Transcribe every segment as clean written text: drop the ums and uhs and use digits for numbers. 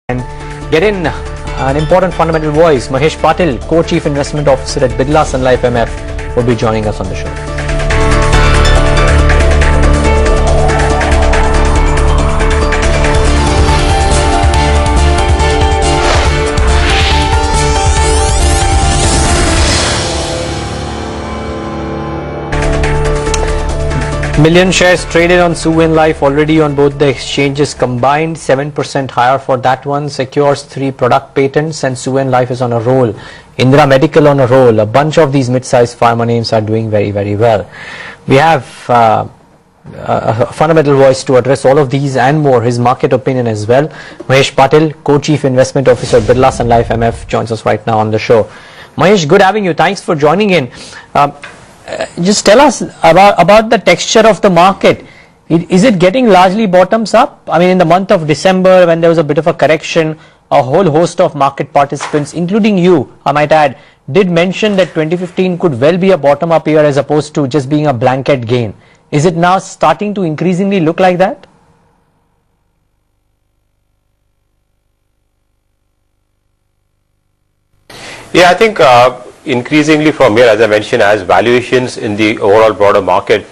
and get in an important fundamental voice. Mahesh Patil, Co-Chief Investment Officer at Birla Sun Life MF, will be joining us on the show. Million shares traded on Suven Life already on both the exchanges combined, 7% higher for that one, secures 3 product patents, and Suven Life is on a roll. Indra Medical on a roll. A bunch of these mid-sized pharma names are doing very, very well. We have a fundamental voice to address all of these and more, his market opinion as well. Mahesh Patil, Co-Chief Investment Officer, Birla Sun Life MF, joins us right now on the show. Mahesh, good having you. Thanks for joining in. Just tell us about the texture of the market. Is it getting largely bottoms up? I mean, in the month of December, when there was a bit of a correction, a whole host of market participants, including you, I might add, did mention that 2015 could well be a bottom up year as opposed to just being a blanket gain. Is it now starting to increasingly look like that? Yeah, I think increasingly from here, as I mentioned, as valuations in the overall broader market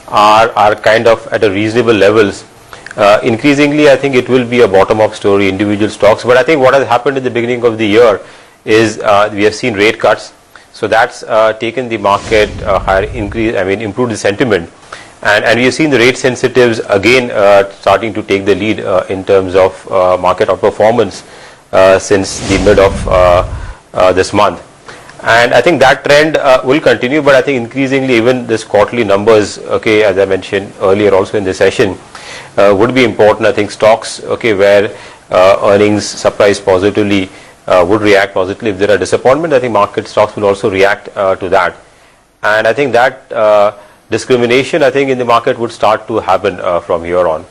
are kind of at a reasonable levels, increasingly I think it will be a bottom-up story, individual stocks. But I think what has happened in the beginning of the year is we have seen rate cuts, so that's taken the market higher increase. I mean, improved the sentiment, and we have seen the rate sensitives again starting to take the lead in terms of market outperformance since the mid of this month. And I think that trend will continue, but I think increasingly even this quarterly numbers, okay, as I mentioned earlier also in the session, would be important. I think stocks, okay, where earnings surprise positively would react positively. If there are disappointment, I think market stocks will also react to that. And I think that discrimination, I think in the market would start to happen from here on.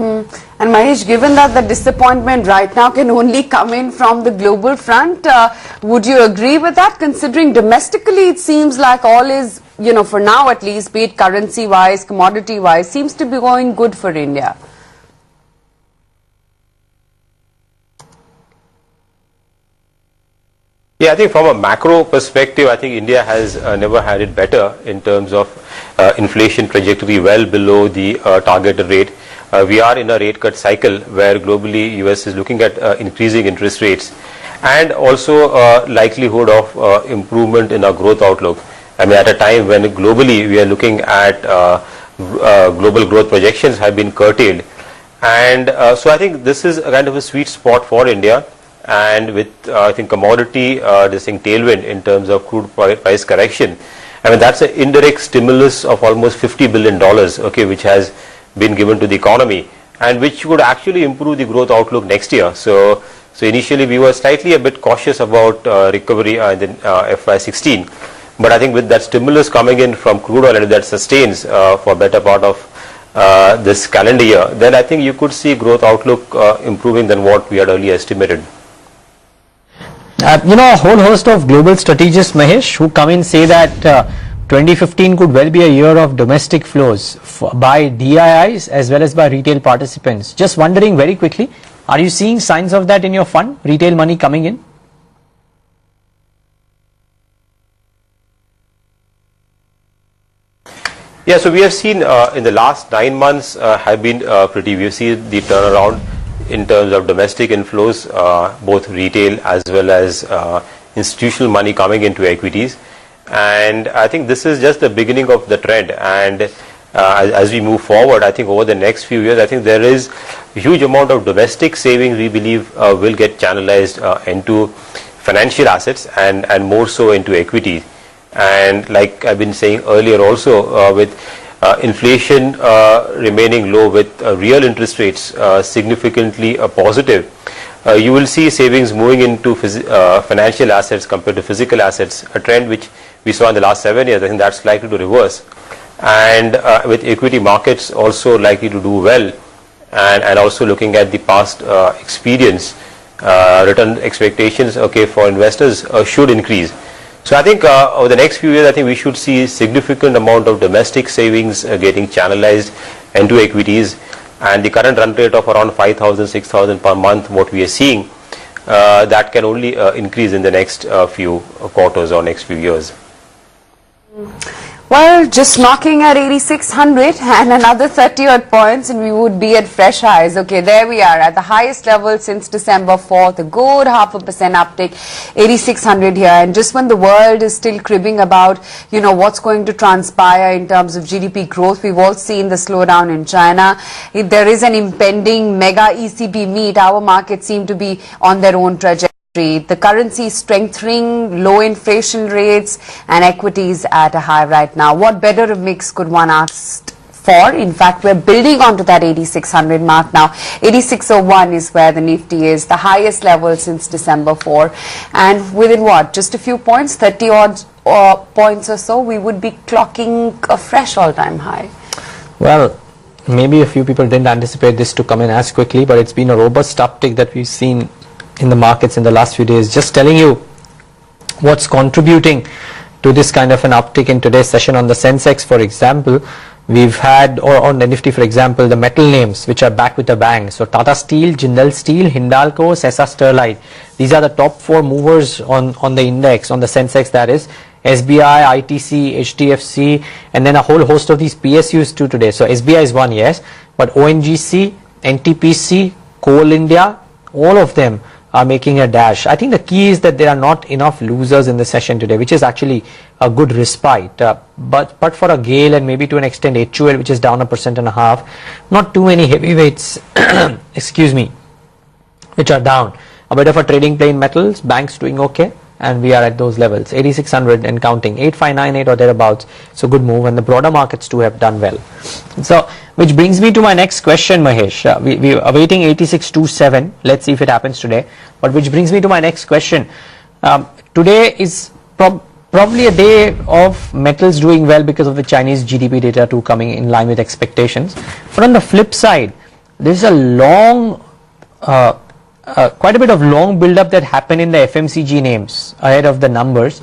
And Mahesh, given that the disappointment right now can only come in from the global front, would you agree with that? Considering domestically it seems like all is, you know, for now at least, be it currency-wise, commodity-wise, seems to be going good for India. Yeah, I think from a macro perspective, I think India has never had it better in terms of inflation trajectory well below the targeted rate. We are in a rate cut cycle where globally US is looking at increasing interest rates and also likelihood of improvement in our growth outlook. I mean, at a time when globally we are looking at global growth projections have been curtailed, and so I think this is a kind of a sweet spot for India. And with I think commodity this thing tailwind in terms of crude price correction, I mean that's an indirect stimulus of almost $50 billion, okay, which has been given to the economy and which would actually improve the growth outlook next year. So initially we were slightly a bit cautious about recovery in FY16, but I think with that stimulus coming in from crude oil and if that sustains for better part of this calendar year, then I think you could see growth outlook improving than what we had earlier estimated. You know, a whole host of global strategists, Mahesh, who come in say that 2015 could well be a year of domestic flows by DIIs as well as by retail participants. Just wondering very quickly, are you seeing signs of that in your fund, retail money coming in? Yeah, so we have seen in the last 9 months have been pretty, we have seen the turnaround in terms of domestic inflows, both retail as well as institutional money coming into equities. And I think this is just the beginning of the trend, and as we move forward, I think over the next few years, I think there is a huge amount of domestic savings we believe will get channelized into financial assets and more so into equity. And like I've been saying earlier also, with inflation remaining low, with real interest rates significantly positive, you will see savings moving into financial assets compared to physical assets, a trend which we saw in the last 7 years. I think that's likely to reverse, and with equity markets also likely to do well, and also looking at the past experience, return expectations, okay, for investors should increase. So I think over the next few years, I think we should see significant amount of domestic savings getting channelized into equities. and the current run rate of around 5,000, 6,000 per month, what we are seeing, that can only increase in the next few quarters or next few years. Well, just knocking at 8,600 and another 30 odd points and we would be at fresh highs. Okay, there we are at the highest level since December 4th, a good 0.5% uptick, 8,600 here. And just when the world is still cribbing about, you know, what's going to transpire in terms of GDP growth, we've all seen the slowdown in China. If there is an impending mega ECB meet, our markets seem to be on their own trajectory. The currency is strengthening, low inflation rates and equities at a high right now. What better a mix could one ask for? In fact, we're building onto that 8,600 mark now. 8,601 is where the Nifty is, the highest level since December 4. And within what? Just a few points, 30 odd points or so, we would be clocking a fresh all-time high. Well, maybe a few people didn't anticipate this to come in as quickly, but it's been a robust uptick that we've seen in the markets in the last few days. Just telling you what's contributing to this kind of an uptick in today's session. On the Sensex, for example, we've had, or on the Nifty, for example, the metal names which are back with a bang. So Tata Steel, Jindal Steel, Hindalco, Sesa Sterlite. These are the top 4 movers on the index, on the Sensex, that is. SBI, ITC, HDFC, and then a whole host of these PSUs too today. So SBI is one, yes, but ONGC, NTPC, Coal India, all of them are making a dash. I think the key is that there are not enough losers in the session today, which is actually a good respite. But for a GAIL and maybe to an extent HUL, which is down 1.5%, not too many heavyweights, excuse me, which are down. A bit of a trading play in metals, banks doing okay, and we are at those levels, 8,600 and counting, 8,598 or thereabouts. So good move, and the broader markets too have done well. So, which brings me to my next question, Mahesh. We are awaiting 8627. Let's see if it happens today. But which brings me to my next question. Today is probably a day of metals doing well because of the Chinese GDP data too coming in line with expectations. But on the flip side, there's a long, quite a bit of long build-up that happened in the FMCG names ahead of the numbers.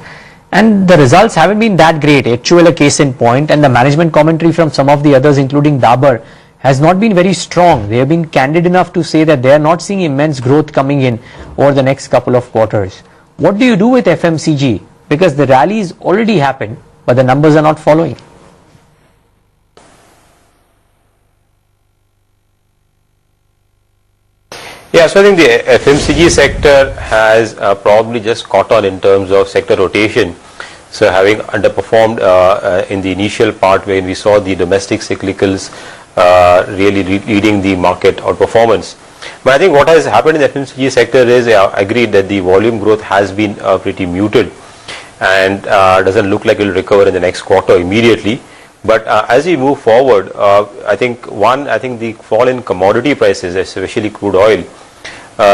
And the results haven't been that great. HUL a case in point, and the management commentary from some of the others, including Dabur, has not been very strong. They have been candid enough to say that they are not seeing immense growth coming in over the next couple of quarters. What do you do with FMCG? Because the rallies already happened, but the numbers are not following. Yeah, so I think the FMCG sector has probably just caught on in terms of sector rotation. So having underperformed in the initial part when we saw the domestic cyclicals really leading the market outperformance. But I think what has happened in the FMCG sector is, I agree that the volume growth has been pretty muted and doesn't look like it will recover in the next quarter immediately. But as we move forward, I think the fall in commodity prices, especially crude oil,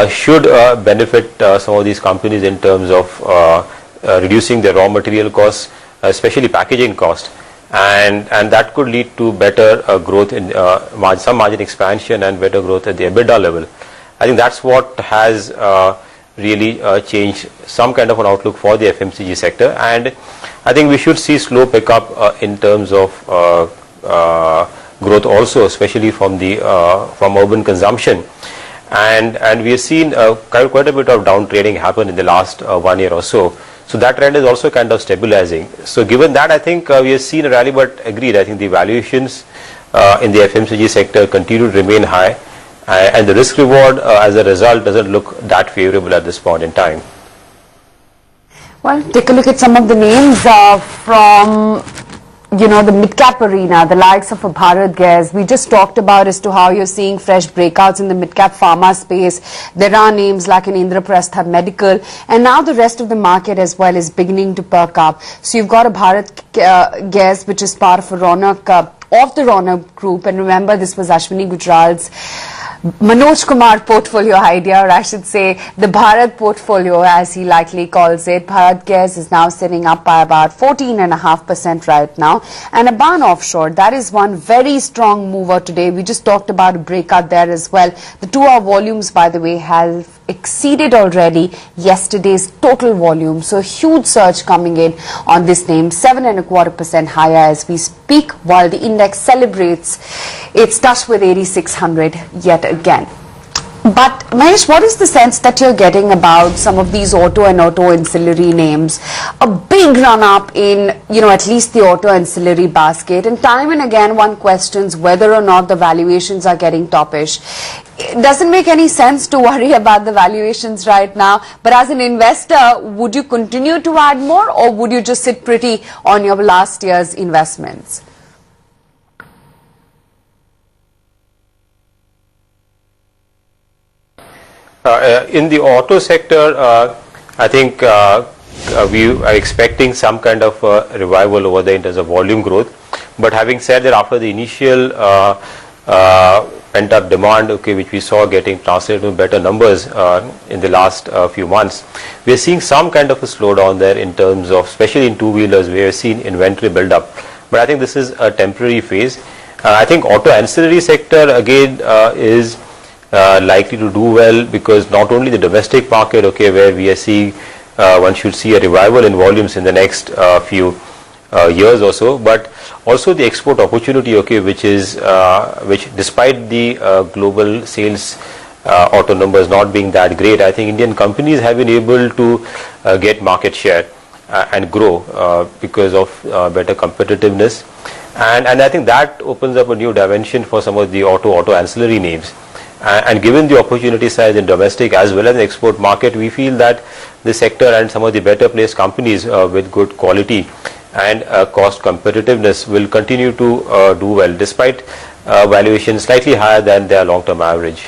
should benefit some of these companies in terms of reducing their raw material costs, especially packaging cost, and that could lead to better growth in some margin expansion and better growth at the EBITDA level. I think that's what has really changed some kind of an outlook for the FMCG sector, and I think we should see slow pickup in terms of growth also, especially from urban consumption. And we have seen quite a bit of down trading happen in the last 1 year or so. So that trend is also kind of stabilizing. So given that, I think we have seen a rally, but agreed, I think the valuations in the FMCG sector continue to remain high, and the risk reward as a result doesn't look that favorable at this point in time. Well, take a look at some of the names from the mid-cap arena, the likes of a Bharat Gas. We just talked about as to how you're seeing fresh breakouts in the mid-cap pharma space. There are names like an Indraprastha Medical, and now the rest of the market as well is beginning to perk up. So you've got a Bharat Gas, which is part of a Ronak, of the Ronak group, and remember this was Ashwini Gujral's Manoj Kumar portfolio idea, or I should say the Bharat portfolio as he likely calls it. Bharat Gas is now sitting up by about 14.5% right now. And Aban Offshore, that is one very strong mover today. We just talked about a breakout there as well. The 2-hour volumes, by the way, have exceeded already yesterday's total volume. So a huge surge coming in on this name, 7.25% higher as we speak, while the index celebrates its touch with 8,600 yet again. But Mahesh, what is the sense that you're getting about some of these auto and auto ancillary names? A big run up in, at least the auto ancillary basket, and time and again one questions whether or not the valuations are getting toppish. It doesn't make any sense to worry about the valuations right now, but as an investor, would you continue to add more, or would you just sit pretty on your last year's investments? In the auto sector, I think we are expecting some kind of revival over there in terms of volume growth. But having said that, after the initial pent-up demand, which we saw getting translated to better numbers in the last few months, we are seeing some kind of a slowdown there in terms of, especially in two-wheelers, we have seen inventory build up. But I think this is a temporary phase. I think auto ancillary sector again is likely to do well, because not only the domestic market, where we are seeing one should see a revival in volumes in the next few years or so, but also the export opportunity, which despite the global sales auto numbers not being that great, I think Indian companies have been able to get market share and grow because of better competitiveness, and I think that opens up a new dimension for some of the auto ancillary names. And given the opportunity size in domestic as well as the export market, we feel that the sector and some of the better placed companies with good quality and cost competitiveness will continue to do well, despite valuations slightly higher than their long-term average.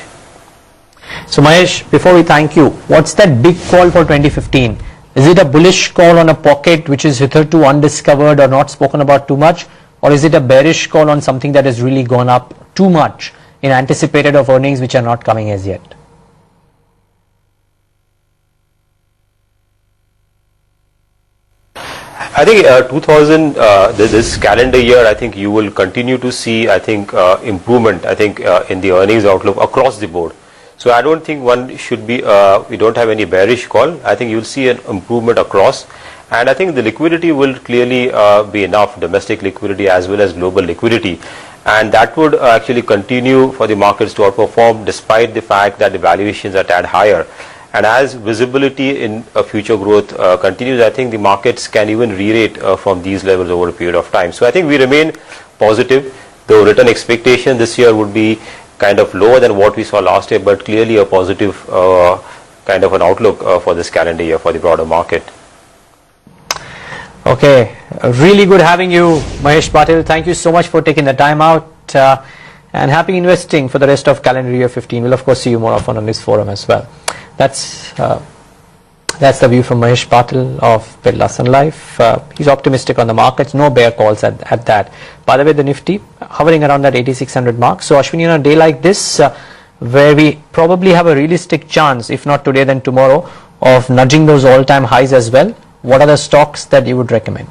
So Mahesh, before we thank you, what's that big call for 2015? Is it a bullish call on a pocket which is hitherto undiscovered or not spoken about too much? Or is it a bearish call on something that has really gone up too much in anticipated of earnings which are not coming as yet? I think this calendar year, I think you will continue to see, improvement, in the earnings outlook across the board. So I don't think one should be, we don't have any bearish call. I think you'll see an improvement across. And I think the liquidity will clearly be enough, domestic liquidity as well as global liquidity. And that would actually continue for the markets to outperform, despite the fact that the valuations are tad higher. And as visibility in future growth continues, I think the markets can even re-rate from these levels over a period of time. So I think we remain positive. The return expectation this year would be kind of lower than what we saw last year, but clearly a positive kind of an outlook for this calendar year for the broader market. Okay, really good having you, Mahesh Patil. Thank you so much for taking the time out, and happy investing for the rest of calendar year 15. We'll of course see you more often on this forum as well. That's the view from Mahesh Patil of Birla Sun Life. He's optimistic on the markets, no bear calls at that. By the way, the Nifty hovering around that 8,600 mark. So Ashwini, on a day like this, where we probably have a realistic chance, if not today then tomorrow, of nudging those all-time highs as well, what are the stocks that you would recommend?